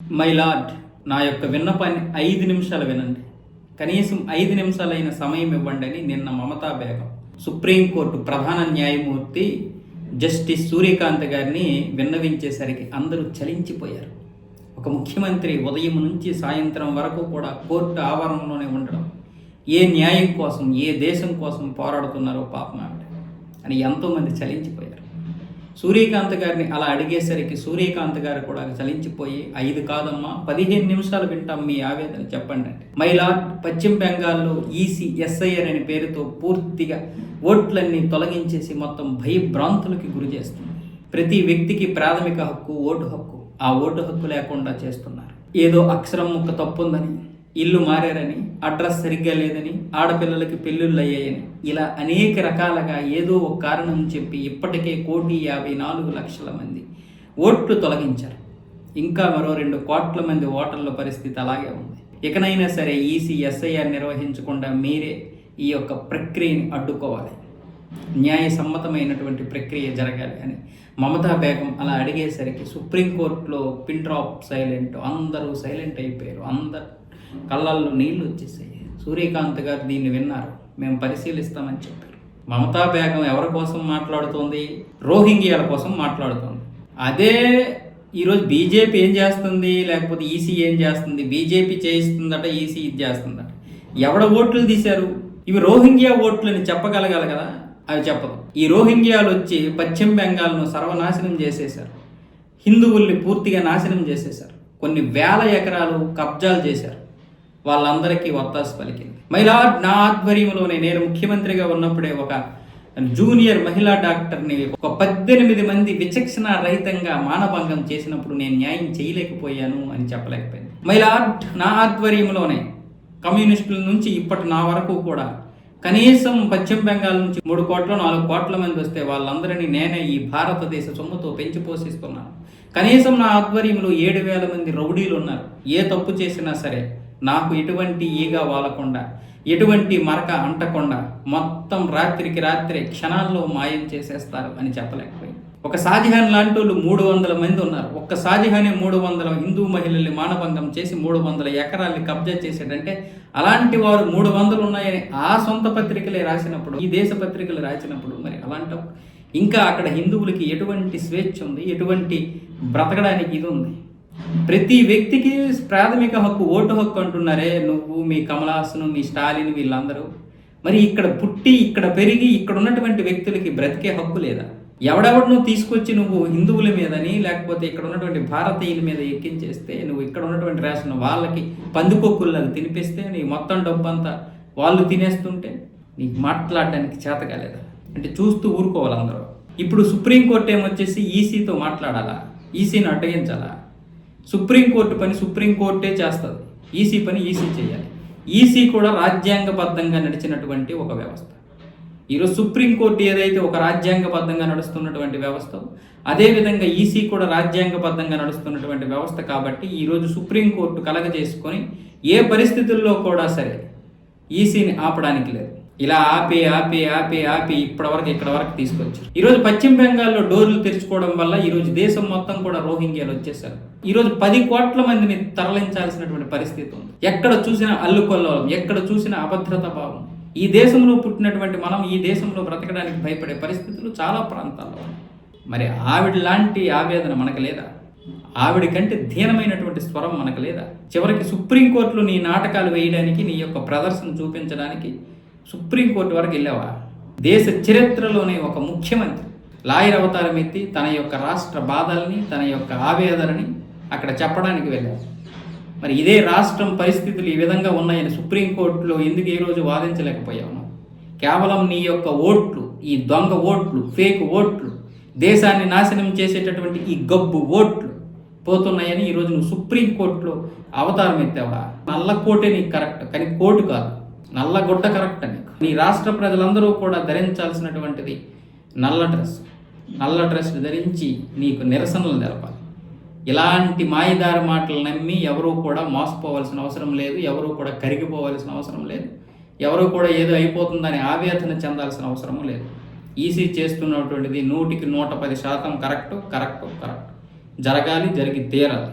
My lord, నా యొక్క విన్నపాన్ని 5 నిమిషాలు వినండి. కనీసం 5 నిమిషాలైన సమయం ఇవ్వండి అని నిన్న మమతా బేగం సుప్రీంకోర్టు ప్రధాన న్యాయమూర్తి జస్టిస్ సూర్యకాంత్ గారిని విన్నవించేసరికి అందరూ చలించిపోయారు. ఒక ముఖ్యమంత్రి ఉదయం నుంచి సాయంత్రం వరకు కూడా కోర్టు ఆవరణలోనే ఉండడం, ఏ న్యాయం కోసం, ఏ దేశం కోసం పోరాడుతున్నారో పాపం ఆవిడ అని ఎంతోమంది చలించిపోయారు. సూర్యకాంత్ గారిని అలా అడిగేసరికి సూర్యకాంత్ గారు కూడా చలించిపోయి 5 కాదమ్మా 15 నిమిషాలు వింటాం, మీ ఆవేదన చెప్పండి అంటే, మై లార్డ్, పశ్చిమ బెంగాల్లో ఎస్ఐఆర్ అనే పేరుతో పూర్తిగా ఓట్లన్నీ తొలగించేసి మొత్తం భయభ్రాంతులకి గురి చేస్తుంది. ప్రతి వ్యక్తికి ప్రాథమిక హక్కు ఓటు హక్కు, ఆ ఓటు హక్కు లేకుండా చేస్తున్నారు. ఏదో అక్షరం ముక్క తప్పుందని, ఇల్లు మారారని, అడ్రస్ సరిగ్గా లేదని, ఆడపిల్లలకి పెళ్ళిళ్ళు అయ్యాయని, ఇలా అనేక రకాలుగా ఏదో ఒక కారణం చెప్పి ఇప్పటికే 1,54,00,000 మంది ఓట్లు తొలగించారు. ఇంకా మరో 2 కోట్ల మంది ఓటర్ల పరిస్థితి అలాగే ఉంది. ఇకనైనా సరే ఎస్ఐఆర్ నిర్వహించకుండా మీరే ఈ యొక్క ప్రక్రియని అడ్డుకోవాలి, న్యాయసమ్మతమైనటువంటి ప్రక్రియ జరగాలి అని మమతా బేగం అలా అడిగేసరికి సుప్రీంకోర్టులో పిన్ డ్రాప్ సైలెంట్, అందరూ సైలెంట్ అయిపోయారు. అందరు కళ్ళల్లో నీళ్లు వచ్చేసాయి. సూర్యకాంత్ గారు దీన్ని విన్నారు, మేము పరిశీలిస్తామని చెప్పారు. మమతా బేగం ఎవరి కోసం మాట్లాడుతోంది? రోహింగ్యాల కోసం మాట్లాడుతోంది. అదే ఈరోజు బీజేపీ ఏం చేస్తుంది, లేకపోతే ఈసీ ఏం చేస్తుంది? బీజేపీ చేయిస్తుందట, ఈసీ ఇది చేస్తుందట. ఎవడ ఓట్లు తీశారు? ఇవి రోహింగ్యా ఓట్లని చెప్పగలగాలి కదా, అవి చెప్పదు. ఈ రోహింగ్యాలు వచ్చి పశ్చిమ బెంగాల్ను సర్వనాశనం చేసేశారు, హిందువుల్ని పూర్తిగా నాశనం చేసేశారు, కొన్ని వేల ఎకరాలు కబ్జాలు చేశారు. వాళ్ళందరికీ వత్తాసు పలికింది. మహిళాడ్, నా ఆధ్వర్యంలోనే నేను ముఖ్యమంత్రిగా ఉన్నప్పుడే ఒక జూనియర్ మహిళా డాక్టర్ని ఒక 18 మంది విచక్షణ రహితంగా మానభంగం చేసినప్పుడు నేను న్యాయం చేయలేకపోయాను అని చెప్పలేకపోయింది. మహిళాడ్, నా ఆధ్వర్యంలోనే కమ్యూనిస్టుల నుంచి ఇప్పటి నా వరకు కూడా కనీసం పశ్చిమ బెంగాల్ నుంచి 3 కోట్ల 4 కోట్ల మంది వస్తే వాళ్ళందరినీ నేనే ఈ భారతదేశ సొమ్ముతో పెంచి పోషిస్తున్నాను. కనీసం నా ఆధ్వర్యంలో 7,000 మంది రౌడీలు ఉన్నారు. ఏ తప్పు చేసినా సరే నాకు ఎటువంటి ఈగ వాలకుండా, ఎటువంటి మరక అంటకుండా మొత్తం రాత్రికి రాత్రే క్షణాల్లో మాయం చేసేస్తారు అని చెప్పలేకపోయింది. ఒక షాజహాన్ లాంటి వాళ్ళు 300 మంది ఉన్నారు. ఒక్క షాజహానే 300 హిందూ మహిళల్ని మానభంగం చేసి 300 ఎకరాల్ని కబ్జా చేసాడంటే, అలాంటి వారు 300 ఉన్నాయని ఆ సొంత పత్రికలే రాసినప్పుడు, ఈ దేశ పత్రికలు రాసినప్పుడు, మరి అలాంటప్పుడు ఇంకా అక్కడ హిందువులకి ఎటువంటి స్వేచ్ఛ ఉంది, ఎటువంటి బ్రతకడానికి ఇది ఉంది? ప్రతి వ్యక్తికి ప్రాథమిక హక్కు ఓటు హక్కు అంటున్నారే నువ్వు, మీ కమలాసను, మీ స్టాలిన్, వీళ్ళందరూ. మరి ఇక్కడ పుట్టి, ఇక్కడ పెరిగి, ఇక్కడ ఉన్నటువంటి వ్యక్తులకి బ్రతికే హక్కు లేదా? ఎవడెవడను తీసుకొచ్చి నువ్వు హిందువుల మీదని, లేకపోతే ఇక్కడ ఉన్నటువంటి భారతీయుల మీద ఎక్కించేస్తే, నువ్వు ఇక్కడ ఉన్నటువంటి రేషన్ వాళ్ళకి పందికొక్కులను తినిపిస్తే, నీ మొత్తం డబ్బంతా వాళ్ళు తినేస్తుంటే నీకు మాట్లాడడానికి చేత కాలేదా? అంటే చూస్తూ ఊరుకోవాలి అందరూ. ఇప్పుడు సుప్రీంకోర్టు ఏమొచ్చేసి ఈసీతో మాట్లాడాలా, ఈసీని అడ్డగించాలా? సుప్రీంకోర్టు పని సుప్రీంకోర్టే చేస్తుంది, ఈసీ పని ఈసీ చేయాలి. ఈసీ కూడా రాజ్యాంగబద్ధంగా నడిచినటువంటి ఒక వ్యవస్థ. ఈరోజు సుప్రీంకోర్టు ఏదైతే ఒక రాజ్యాంగబద్ధంగా నడుస్తున్నటువంటి వ్యవస్థ, అదేవిధంగా ఈసీ కూడా రాజ్యాంగబద్ధంగా నడుస్తున్నటువంటి వ్యవస్థ. కాబట్టి ఈరోజు సుప్రీంకోర్టు కలగజేసుకొని ఏ పరిస్థితుల్లో కూడా సరే ఈసీని ఆపడానికి లేదు. ఇలా ఆపి ఆపి ఆపి ఆపి ఇప్పటివరకు ఇక్కడ వరకు తీసుకొచ్చారు. ఈరోజు పశ్చిమ బెంగాల్లో డోర్లు తెరుచుకోవడం వల్ల ఈరోజు దేశం మొత్తం కూడా రోహింగ్యాలు వచ్చేసారు. ఈరోజు 10 కోట్ల మందిని తరలించాల్సినటువంటి పరిస్థితి ఉంది. ఎక్కడ చూసినా అల్లుకొల్లోలం, ఎక్కడ చూసినా అభద్రత భావం. ఈ దేశంలో పుట్టినటువంటి మనం ఈ దేశంలో బ్రతకడానికి భయపడే పరిస్థితులు చాలా ప్రాంతాల్లో. మరి ఆవిడ లాంటి ఆవేదన మనకు లేదా? ఆవిడ కంటే దీనమైనటువంటి స్వరం మనకు లేదా? చివరికి సుప్రీంకోర్టులో నీ నాటకాలు వేయడానికి, నీ యొక్క ప్రదర్శన చూపించడానికి సుప్రీంకోర్టు వరకు వెళ్ళావా? దేశ చరిత్రలోనే ఒక ముఖ్యమంత్రి లాయర్ అవతారం ఎత్తి తన యొక్క రాష్ట్ర బాధల్ని, తన యొక్క ఆవేదనని అక్కడ చెప్పడానికి వెళ్ళావు. మరి ఇదే రాష్ట్రం పరిస్థితులు ఈ విధంగా ఉన్నాయని సుప్రీంకోర్టులో ఎందుకు ఈ రోజు వాదించలేకపోయావు? కేవలం నీ యొక్క ఓట్లు, ఈ దొంగ ఓట్లు, ఫేక్ ఓట్లు, దేశాన్ని నాశనం చేసేటటువంటి ఈ గబ్బు ఓట్లు పోతున్నాయని ఈరోజు నువ్వు సుప్రీంకోర్టులో అవతారం ఎత్తావా? నల్ల కోటే నీకు కరెక్ట్, కానీ కోర్టు కాదు, నల్లగొడ్డ కరెక్ట్ అని. నీ రాష్ట్ర ప్రజలందరూ కూడా ధరించాల్సినటువంటిది నల్ల డ్రెస్. నల్ల డ్రెస్ ధరించి నీకు నిరసనలు తెలపాలి. ఇలాంటి మాయదారి మాటలు నమ్మి ఎవరూ కూడా మోసపోవాల్సిన అవసరం లేదు, ఎవరూ కూడా కరిగిపోవాల్సిన అవసరం లేదు, ఎవరూ కూడా ఏదో అయిపోతుందని ఆవేదన చెందాల్సిన అవసరం లేదు. ఈసీ చేస్తున్నటువంటిది 100కి 110% కరెక్ట్ జరగాలి, జరిగి తీరాలి.